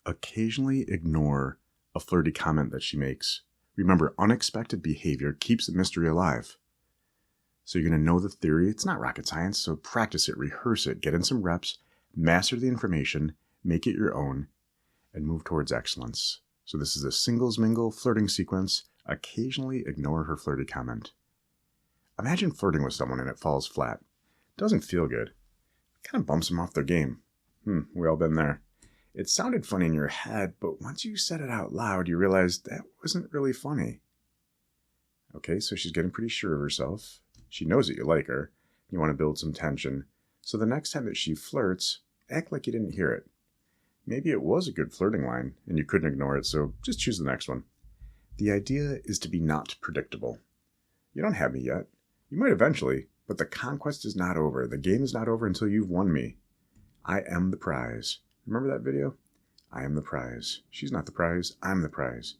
Occasionally ignore a flirty comment that she makes. Remember, unexpected behavior keeps the mystery alive. So you're going to know the theory. It's not rocket science, so practice it, rehearse it, get in some reps, master the information, make it your own, and move towards excellence. So this is a singles mingle flirting sequence. Occasionally ignore her flirty comment. Imagine flirting with someone and it falls flat. Doesn't feel good. Kind of bumps them off their game. We all been there. It sounded funny in your head, but once you said it out loud, you realized that wasn't really funny. Okay, so she's getting pretty sure of herself. She knows that you like her. You want to build some tension. So the next time that she flirts, act like you didn't hear it. Maybe it was a good flirting line and you couldn't ignore it, so just choose the next one. The idea is to be not predictable. You don't have me yet. You might eventually, but the conquest is not over. The game is not over until you've won me. I am the prize. Remember that video? I am the prize. She's not the prize. I'm the prize.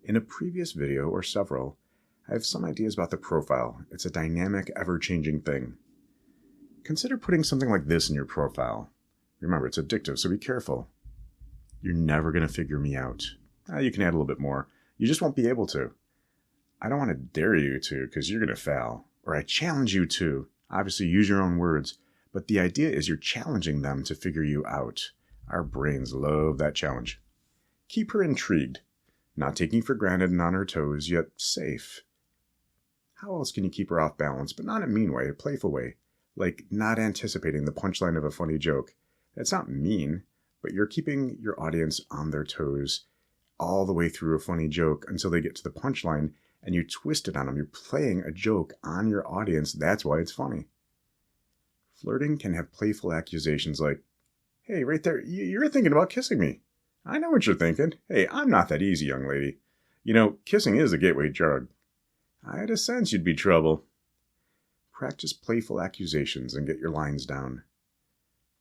In a previous video, or several, I have some ideas about the profile. It's a dynamic, ever-changing thing. Consider putting something like this in your profile. Remember, it's addictive, so be careful. You're never going to figure me out. You can add a little bit more. You just won't be able to. I don't want to dare you to, because you're going to fail. Or I challenge you to. Obviously, use your own words. But the idea is you're challenging them to figure you out. Our brains love that challenge. Keep her intrigued. Not taking for granted and on her toes, yet safe. How else can you keep her off balance, but not in a mean way, a playful way? Like not anticipating the punchline of a funny joke. That's not mean, but you're keeping your audience on their toes all the way through a funny joke until they get to the punchline and you twist it on them. You're playing a joke on your audience. That's why it's funny. Flirting can have playful accusations like, hey, right there, you're thinking about kissing me. I know what you're thinking. Hey, I'm not that easy, young lady. You know, kissing is a gateway drug. I had a sense you'd be trouble. Practice playful accusations and get your lines down.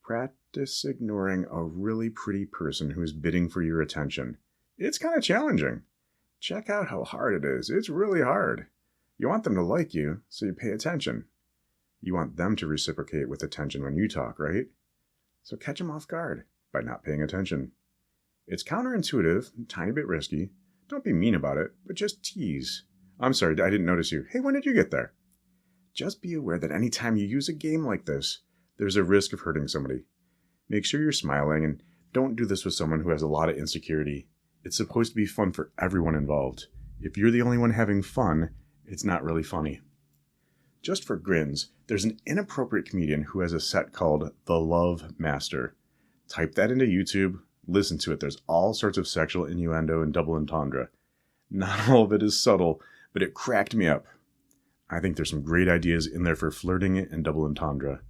Practice ignoring a really pretty person who is bidding for your attention. It's kind of challenging. Check out how hard it is. It's really hard. You want them to like you, so you pay attention. You want them to reciprocate with attention when you talk, right? So catch them off guard by not paying attention. It's counterintuitive, a tiny bit risky. Don't be mean about it, but just tease. I'm sorry, I didn't notice you. Hey, when did you get there? Just be aware that anytime you use a game like this, there's a risk of hurting somebody. Make sure you're smiling and don't do this with someone who has a lot of insecurity. It's supposed to be fun for everyone involved. If you're the only one having fun, it's not really funny. Just for grins, there's an inappropriate comedian who has a set called The Love Master. Type that into YouTube, listen to it. There's all sorts of sexual innuendo and double entendre. Not all of it is subtle, but it cracked me up. I think there's some great ideas in there for flirting and double entendre.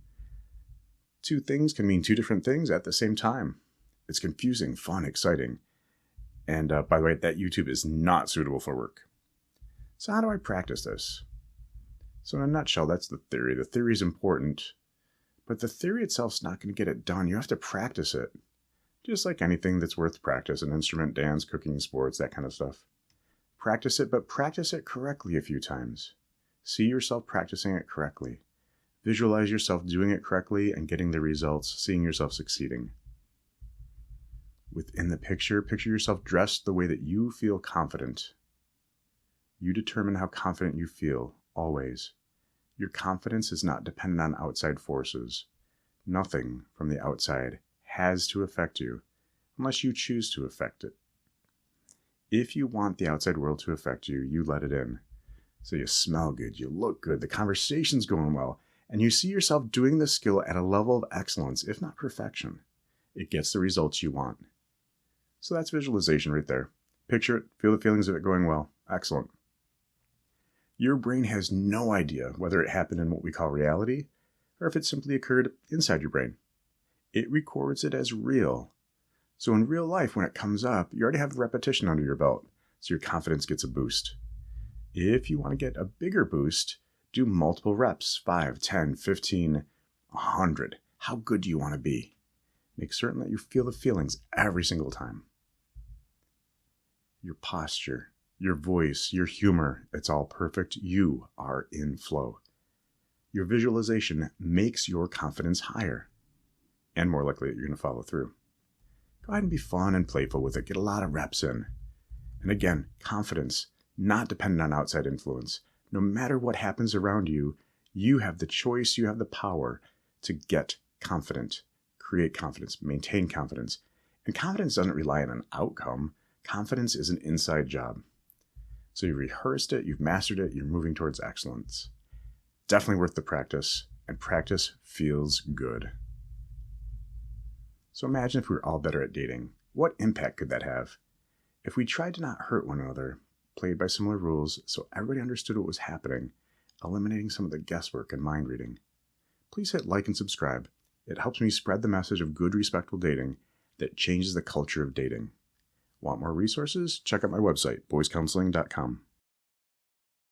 Two things can mean two different things at the same time. It's confusing, fun, exciting. And by the way, that YouTube is not suitable for work. So how do I practice this? So in a nutshell, that's the theory. The theory is important, but the theory itself is not going to get it done. You have to practice it. Just like anything that's worth practice, an instrument, dance, cooking, sports, that kind of stuff. Practice it, but practice it correctly a few times. See yourself practicing it correctly. Visualize yourself doing it correctly and getting the results, seeing yourself succeeding. Within the picture yourself dressed the way that you feel confident. You determine how confident you feel, always. Your confidence is not dependent on outside forces. Nothing from the outside has to affect you, unless you choose to affect it. If you want the outside world to affect you, you let it in. So you smell good, you look good, the conversation's going well, and you see yourself doing the skill at a level of excellence, if not perfection. It gets the results you want. So that's visualization right there. Picture it, feel the feelings of it going well. Excellent. Your brain has no idea whether it happened in what we call reality, or if it simply occurred inside your brain. It records it as real. So in real life, when it comes up, you already have repetition under your belt, so your confidence gets a boost. If you want to get a bigger boost, do multiple reps, 5, 10, 15, 100. How good do you want to be? Make certain that you feel the feelings every single time. Your posture, your voice, your humor, it's all perfect. You are in flow. Your visualization makes your confidence higher and more likely that you're going to follow through. Go ahead and be fun and playful with it. Get a lot of reps in. And again, confidence, not dependent on outside influence. No matter what happens around you, you have the choice, you have the power to get confident, create confidence, maintain confidence. And confidence doesn't rely on an outcome. Confidence is an inside job. So you rehearsed it, you've mastered it, you're moving towards excellence. Definitely worth the practice, and practice feels good. So imagine if we were all better at dating. What impact could that have? If we tried to not hurt one another, played by similar rules so everybody understood what was happening, eliminating some of the guesswork and mind reading. Please hit like and subscribe. It helps me spread the message of good, respectful dating that changes the culture of dating. Want more resources? Check out my website, boyscounseling.com.